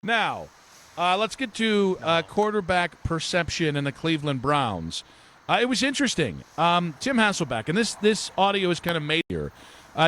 Now, let's get to quarterback perception in the Cleveland Browns. It was interesting. Tim Hasselbeck, and this audio is kind of made here.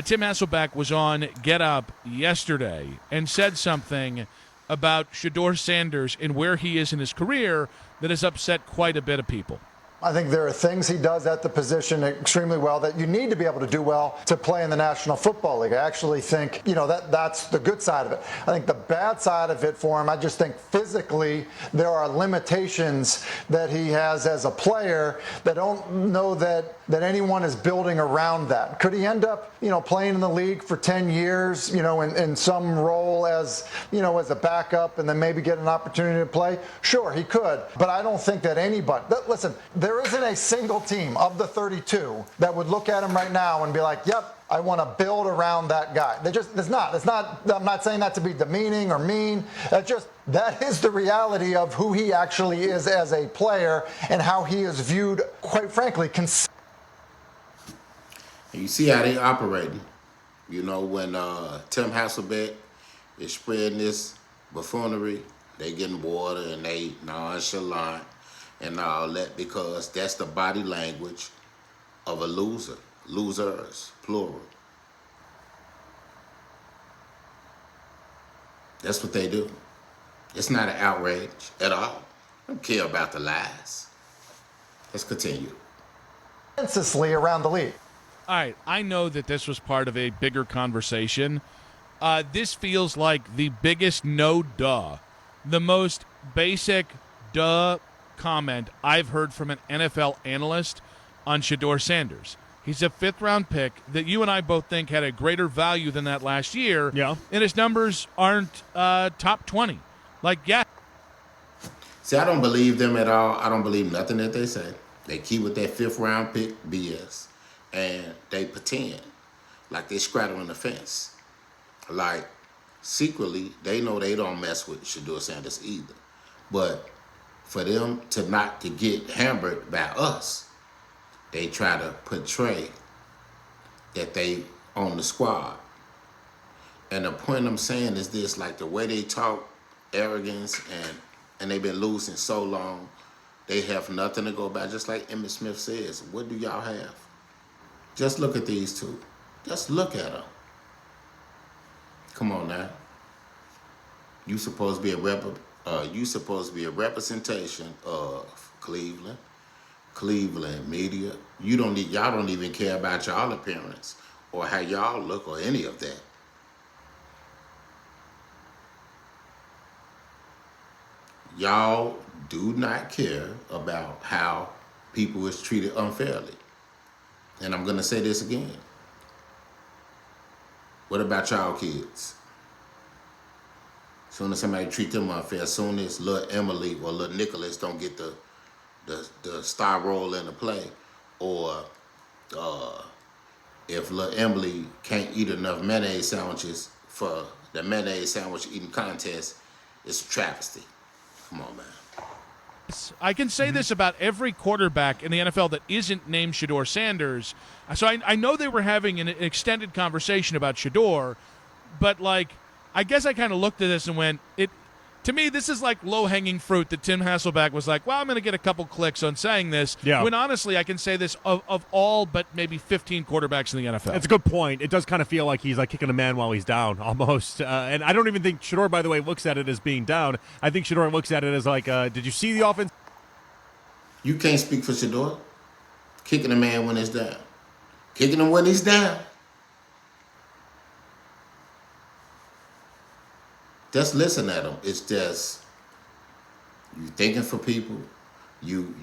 Tim Hasselbeck was on Get Up yesterday and said something about Shedeur Sanders and where he is in his career that has upset quite a bit of people. I think there are things he does at the position extremely well that you need to be able to do well to play in the National Football League. I actually think, that's the good side of it. I think the bad side of it for him, I just think physically there are limitations that he has as a player that don't know that anyone is building around that. Could he end up, playing in the league for 10 years, in some role as a backup and then maybe get an opportunity to play? Sure, he could. But I don't think that anybody, listen, there isn't a single team of the 32 that would look at him right now and be like, yep, I want to build around that guy. It's not, I'm not saying that to be demeaning or mean. That is the reality of who he actually is as a player and how he is viewed, quite frankly, You see how they operating. When Tim Hasselbeck is spreading this buffoonery, they getting water and they nonchalant and all that because that's the body language of a loser. Losers, plural. That's what they do. It's not an outrage at all. I don't care about the lies. Let's continue. Consensusly around the league. All right, I know that this was part of a bigger conversation. This feels like the biggest no-duh, the most basic duh comment I've heard from an NFL analyst on Shedeur Sanders. He's a fifth-round pick that you and I both think had a greater value than that last year. Yeah. And his numbers aren't top 20. See, I don't believe them at all. I don't believe nothing that they say. They keep with that fifth-round pick BS. And they pretend like they straddling the fence. Like, secretly, they know they don't mess with Shedeur Sanders either. But for them to get hammered by us, they try to portray that they own the squad. And the point I'm saying is this, like the way they talk, arrogance, and they've been losing so long, they have nothing to go by. Just like Emmitt Smith says, what do y'all have? Just look at these two. Just look at them. Come on now. You supposed to be a representation of Cleveland media. Y'all don't even care about y'all appearance or how y'all look or any of that. Y'all do not care about how people is treated unfairly. And I'm going to say this again. What about y'all kids? Soon as somebody treat them unfair, soon as little Emily or little Nicholas don't get the star role in the play, or if little Emily can't eat enough mayonnaise sandwiches for the mayonnaise sandwich eating contest, it's a travesty. Come on, man. I can say this about every quarterback in the NFL that isn't named Shedeur Sanders. So I know they were having an extended conversation about Shedeur, but I guess I kind of looked at this and went, to me, this is like low-hanging fruit that Tim Hasselbeck was like, well, I'm going to get a couple clicks on saying this. Yeah. When honestly, I can say this of all but maybe 15 quarterbacks in the NFL. It's a good point. It does kind of feel like he's like kicking a man while he's down almost. And I don't even think Shedeur, by the way, looks at it as being down. I think Shedeur looks at it as like, did you see the offense? You can't speak for Shedeur. Kicking a man when he's down. Kicking him when he's down. Just listen at him. It's just you thinking for people. You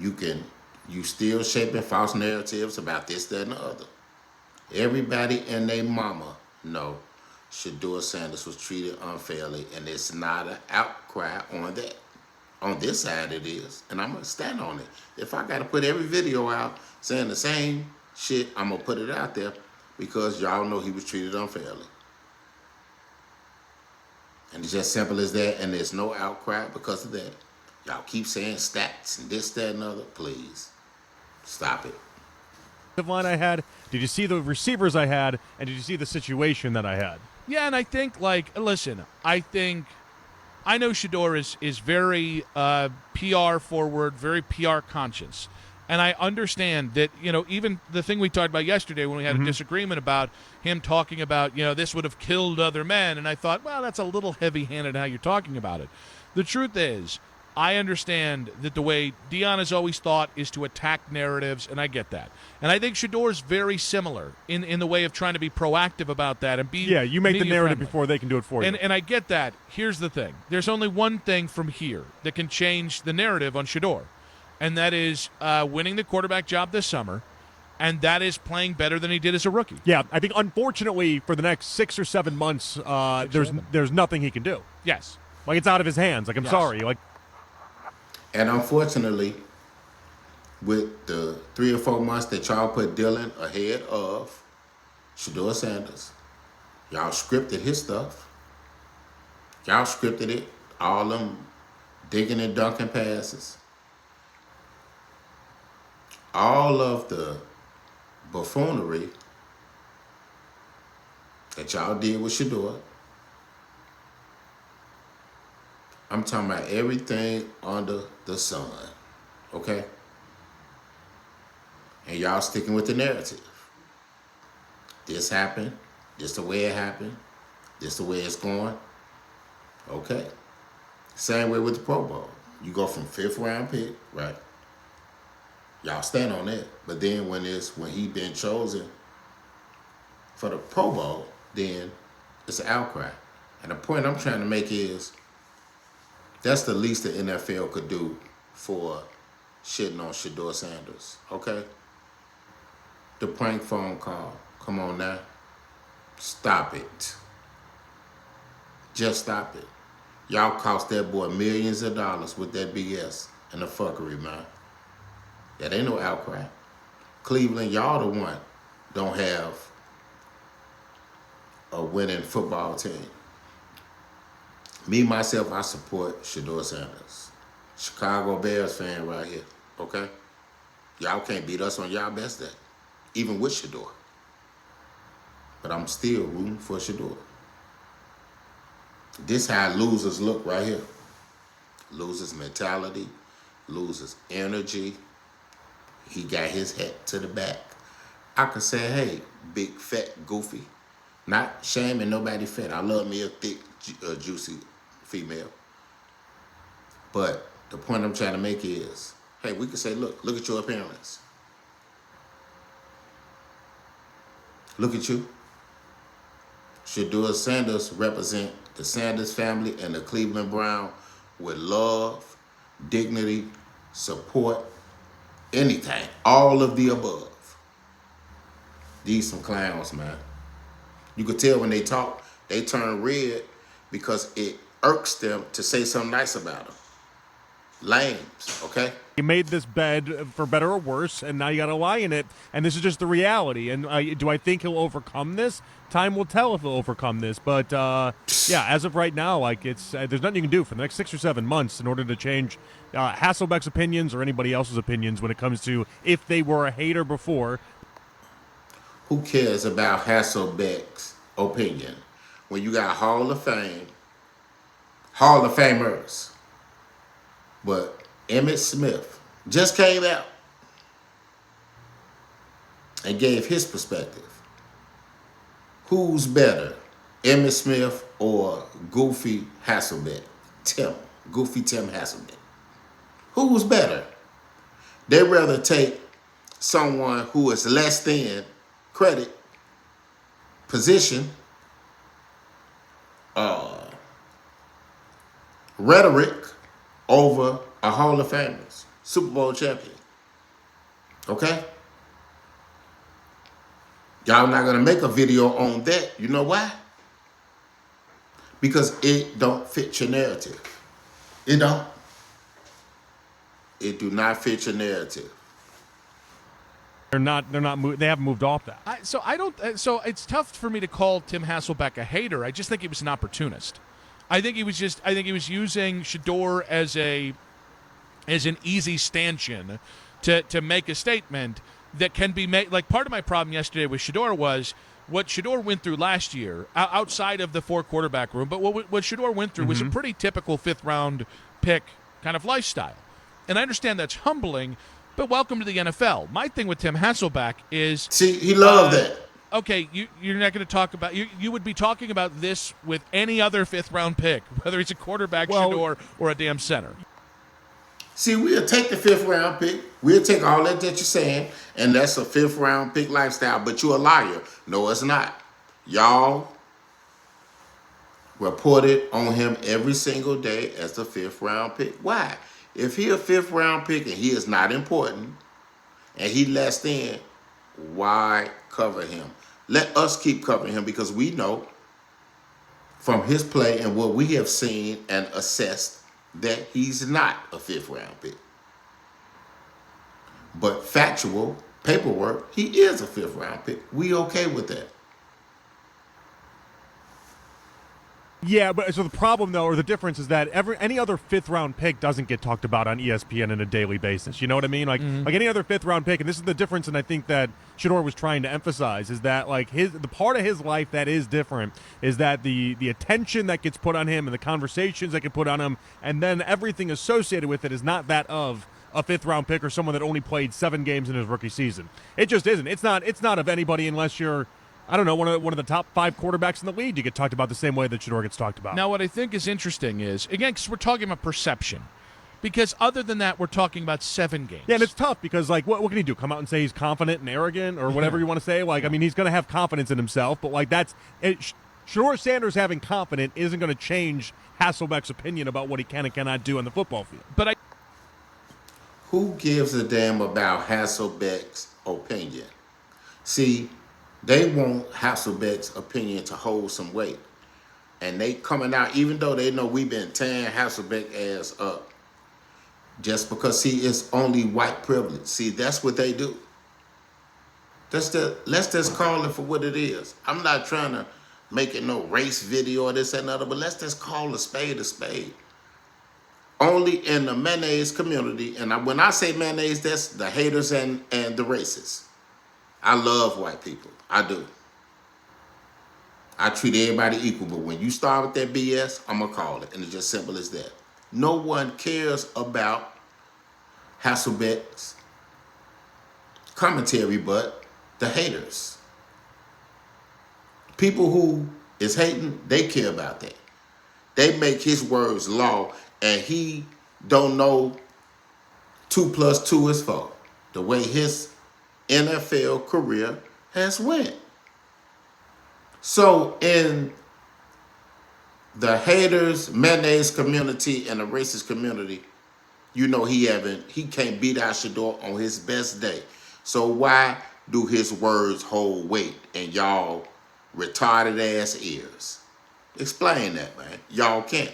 still shaping false narratives about this, that, and the other. Everybody and their mama know Shedeur Sanders was treated unfairly, and it's not an outcry on that. On this side it is, and I'm going to stand on it. If I got to put every video out saying the same shit, I'm going to put it out there because y'all know he was treated unfairly. And it's just simple as that, and there's no outcry because of that. Y'all keep saying stats and this, that, and other. Please, stop it. The line I had, did you see the receivers I had, and did you see the situation that I had? Yeah, and I think, listen, I think I know Shedeur is very PR forward, very PR conscious. And I understand that, even the thing we talked about yesterday when we had a disagreement about him talking about, this would have killed other men. And I thought, well, that's a little heavy-handed how you're talking about it. The truth is, I understand that the way Dion has always thought is to attack narratives, and I get that. And I think Shedeur is very similar in the way of trying to be proactive about that and be you make the narrative media-friendly. before they can do it for you. And I get that. Here's the thing. There's only one thing from here that can change the narrative on Shedeur, and that is winning the quarterback job this summer, and that is playing better than he did as a rookie. Yeah, I think unfortunately for the next 6 or 7 months, there's nothing he can do. Yes. Like, it's out of his hands. Like, I'm sorry. Like, And unfortunately, with the 3 or 4 months that y'all put Dylan ahead of Shedeur Sanders, y'all scripted his stuff. Y'all scripted it. All them digging and dunking passes. All of the buffoonery that y'all did with Shedeur. I'm talking about everything under the sun, okay? And y'all sticking with the narrative. This happened, this the way it happened, this the way it's going, okay? Same way with the Pro Bowl. You go from 5th round pick, right? Y'all stand on that. But then when he been chosen for the Pro Bowl, then it's an outcry. And the point I'm trying to make is, that's the least the NFL could do for shitting on Shedeur Sanders, okay? The prank phone call. Come on now. Stop it. Just stop it. Y'all cost that boy millions of dollars with that BS and the fuckery, man. That ain't no outcry. Cleveland, y'all the one don't have a winning football team. Me, myself, I support Shedeur Sanders. Chicago Bears fan right here, okay? Y'all can't beat us on y'all best day, even with Shedeur. But I'm still rooting for Shedeur. This how losers look right here. Losers mentality, losers energy. He got his head to the back. I could say, hey, big, fat, goofy. Not shaming nobody fat. I love me a thick, juicy female. But the point I'm trying to make is, hey, we could say, look at your appearance. Look at you. Shedeur Sanders represent the Sanders family and the Cleveland Brown with love, dignity, support, anything. All of the above. These some clowns, man. You could tell when they talk, they turn red because it irks them to say something nice about them. Lames, okay? you made this bed for better or worse, and now you got to lie in it, and this is just the reality. And do I think he'll overcome this? Time will tell if he'll overcome this. But, yeah, as of right now, like it's there's nothing you can do for the next 6 or 7 months in order to change Hasselbeck's opinions or anybody else's opinions when it comes to if they were a hater before. Who cares about Hasselbeck's opinion when you got Hall of Famers? But Emmitt Smith just came out and gave his perspective. Who's better, Emmitt Smith or Goofy Hasselbeck? Goofy Tim Hasselbeck. Who's better? They'd rather take someone who is less than credit, position, rhetoric over a Hall of Famers, Super Bowl champion. Okay? Y'all not gonna make a video on that. You know why? Because it don't fit your narrative. It don't. It do not fit your narrative. They haven't moved off that. So it's tough for me to call Tim Hasselbeck a hater. I just think he was an opportunist. I think he was using Shedeur as an easy stanchion to make a statement that can be made. Like, part of my problem yesterday with Shedeur was what Shedeur went through last year, outside of the 4 quarterback room, but what Shedeur went through was a pretty typical 5th-round pick kind of lifestyle. And I understand that's humbling, but welcome to the NFL. My thing with Tim Hasselbeck is... See, he loved that. Okay, you're not going to talk about... You would be talking about this with any other 5th-round pick, whether he's a quarterback, Shedeur, or a damn center. See, we'll take the 5th-round pick. We'll take all that you're saying, and that's a 5th-round pick lifestyle, but you're a liar. No, it's not. Y'all reported on him every single day as a 5th-round pick. Why? If he a 5th-round pick and he is not important and he less than, why cover him? Let us keep covering him because we know from his play and what we have seen and assessed that he's not a 5th-round pick. But factual paperwork, he is a 5th-round pick. We okay with that. Yeah, but so the problem, though, or the difference is that any other 5th-round pick doesn't get talked about on ESPN on a daily basis. You know what I mean? Like any other 5th-round pick, and this is the difference, and I think that Shedeur was trying to emphasize, is that like the part of his life that is different is that the attention that gets put on him and the conversations that get put on him, and then everything associated with it is not that of a 5th-round pick or someone that only played 7 games in his rookie season. It just isn't. It's not of anybody unless you're, I don't know, one of the top 5 quarterbacks in the league. You get talked about the same way that Shedeur gets talked about. Now, what I think is interesting is, again, because we're talking about perception. Because other than that, we're talking about 7 games. Yeah, and it's tough because, like, what can he do? Come out and say he's confident and arrogant or whatever you want to say? Like, I mean, he's going to have confidence in himself, but, like, Shedeur Sanders having confidence isn't going to change Hasselbeck's opinion about what he can and cannot do on the football field. But Who gives a damn about Hasselbeck's opinion? See, they want Hasselbeck's opinion to hold some weight. And they coming out, even though they know we've been tearing Hasselbeck ass up, just because, see, it's only white privilege. See, that's what they do. Let's just call it for what it is. I'm not trying to make it no race video or this and another, but let's just call a spade a spade. Only in the mayonnaise community, and when I say mayonnaise, that's the haters and the racists. I love white people. I do. I treat everybody equal, but when you start with that BS, I'm going to call it, and it's just simple as that. No one cares about Hasselbeck's commentary but the haters. People who is hating, they care about that. They make his words law, and he don't know 2 + 2 is 4. The way his NFL career has went. So in the haters, mayonnaise community, and the racist community, you know he can't beat out Shedeur on his best day. So why do his words hold weight in y'all retarded ass ears? Explain that, man. Y'all can't.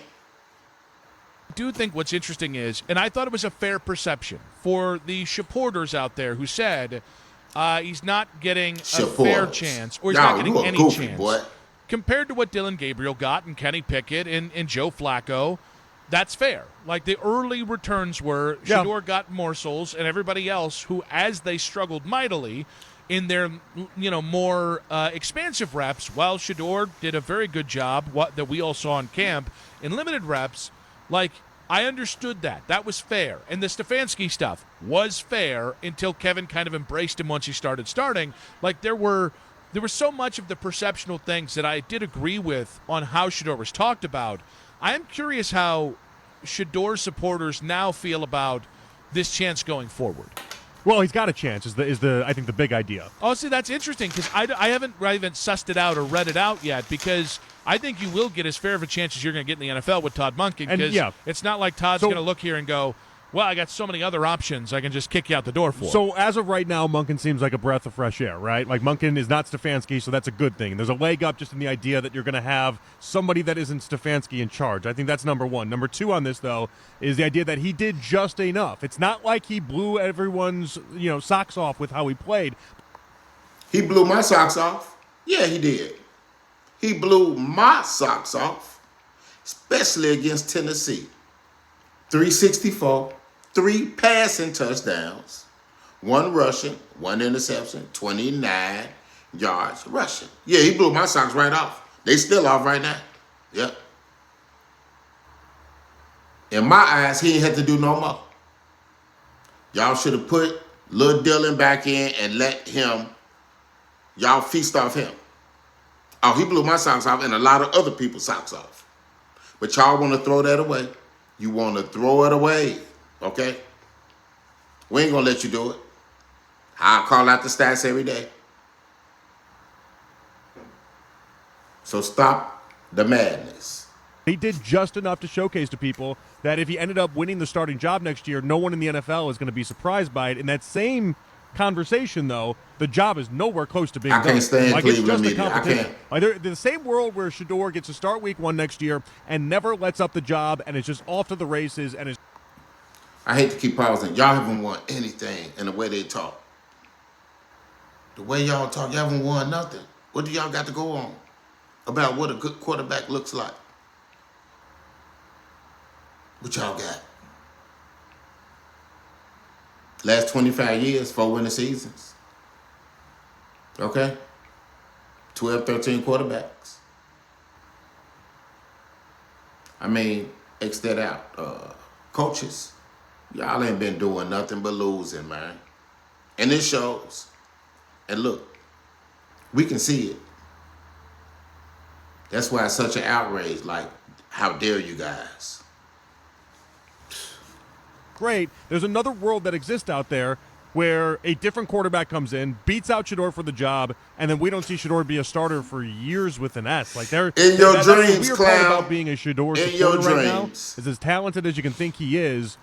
I do think what's interesting is, and I thought it was a fair perception for the supporters out there who said he's not getting a fair chance, or he's not getting any chance. Boy. Compared to what Dylan Gabriel got and Kenny Pickett and Joe Flacco, that's fair. Like the early returns were, Shedeur got morsels, and everybody else who, as they struggled mightily in their more expansive reps, while Shedeur did a very good job, that we all saw in camp, in limited reps, like I understood that. That was fair. And the Stefanski stuff was fair until Kevin kind of embraced him once he started starting. Like there was so much of the perceptional things that I did agree with on how Shedeur was talked about. I am curious how Shedeur supporters now feel about this chance going forward. Well, he's got a chance. Is I think the big idea. Oh, see, that's interesting because I haven't sussed it out or read it out yet because I think you will get as fair of a chance as you're going to get in the NFL with Todd Monken because it's not like Todd's going to look here and go, well, I got so many other options I can just kick you out the door for. So as of right now, Monken seems like a breath of fresh air, right? Like Monken is not Stefanski, so that's a good thing. There's a leg up just in the idea that you're going to have somebody that isn't Stefanski in charge. I think that's number one. Number two on this, though, is the idea that he did just enough. It's not like he blew everyone's socks off with how he played. He blew my socks off. Yeah, he did. He blew my socks off, especially against Tennessee. 364. 3 passing touchdowns, 1 rushing, 1 interception, 29 yards rushing. Yeah, he blew my socks right off. They still off right now. Yep. In my eyes, he ain't had to do no more. Y'all should have put Lil Dylan back in and let him, y'all feast off him. Oh, he blew my socks off and a lot of other people's socks off. But y'all want to throw that away. You want to throw it away, okay? We ain't going to let you do it. I'll call out the stats every day. So stop the madness. He did just enough to showcase to people that if he ended up winning the starting job next year, no one in the NFL is going to be surprised by it. In that same conversation, though, the job is nowhere close to being done. I can't stand like, Cleveland it's just media. a competition. I can't. Like, they're the same world where Shedeur gets to start week 1 next year and never lets up the job, and it's just off to the races. And I hate to keep pausing. Y'all haven't won anything in the way they talk. The way y'all talk, y'all haven't won nothing. What do y'all got to go on about what a good quarterback looks like? What y'all got? Last 25 years, 4 winning seasons. Okay? 12, 13 quarterbacks. I mean, X that out. Coaches, y'all ain't been doing nothing but losing, man. And it shows. And look, we can see it. That's why it's such an outrage. Like, how dare you guys? great. There's another world that exists out there where a different quarterback comes in, beats out Shedeur for the job, and then we don't see Shedeur be a starter for years with an S. Like in your that's dreams, the weird clown. part about being a Shedeur In your supporter right now dreams. is as talented as you can think he is.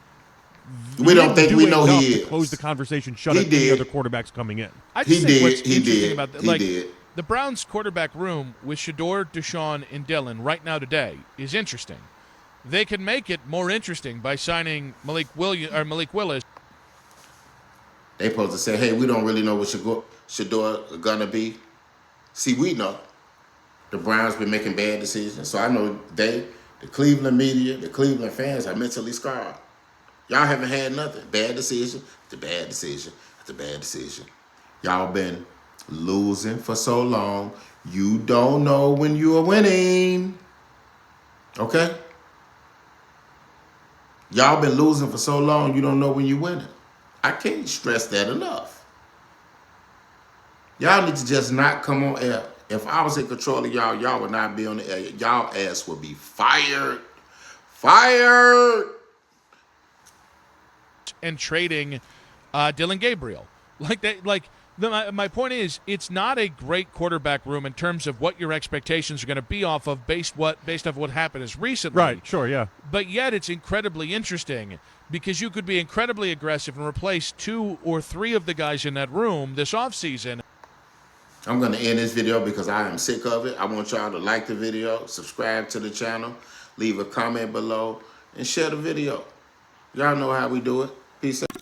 We don't think we know enough he to is. close the conversation, shut He up any did. other quarterbacks coming in. I just He think did. what's He interesting did. about that, He like did. the Browns quarterback room with Shedeur, Deshaun, and Dillon right now today is interesting. They can make it more interesting by signing Malik Willis. They supposed to say, hey, we don't really know what Shedeur gonna be. See, we know. The Browns been making bad decisions. So I know the Cleveland media, the Cleveland fans are mentally scarred. Y'all haven't had nothing. Bad decision, the bad decision, the bad decision. Y'all been losing for so long. You don't know when you are winning. Okay? Y'all been losing for so long, you don't know when you're winning. I can't stress that enough. Y'all need to just not come on air. If I was in control of y'all, y'all would not be on the air. Y'all ass would be fired. Fired! And trading Dylan Gabriel. My point is, it's not a great quarterback room in terms of what your expectations are going to be off of based off what happened as recently. Right, sure, yeah. But yet it's incredibly interesting because you could be incredibly aggressive and replace 2 or 3 of the guys in that room this offseason. I'm going to end this video because I am sick of it. I want y'all to like the video, subscribe to the channel, leave a comment below, and share the video. Y'all know how we do it. Peace out.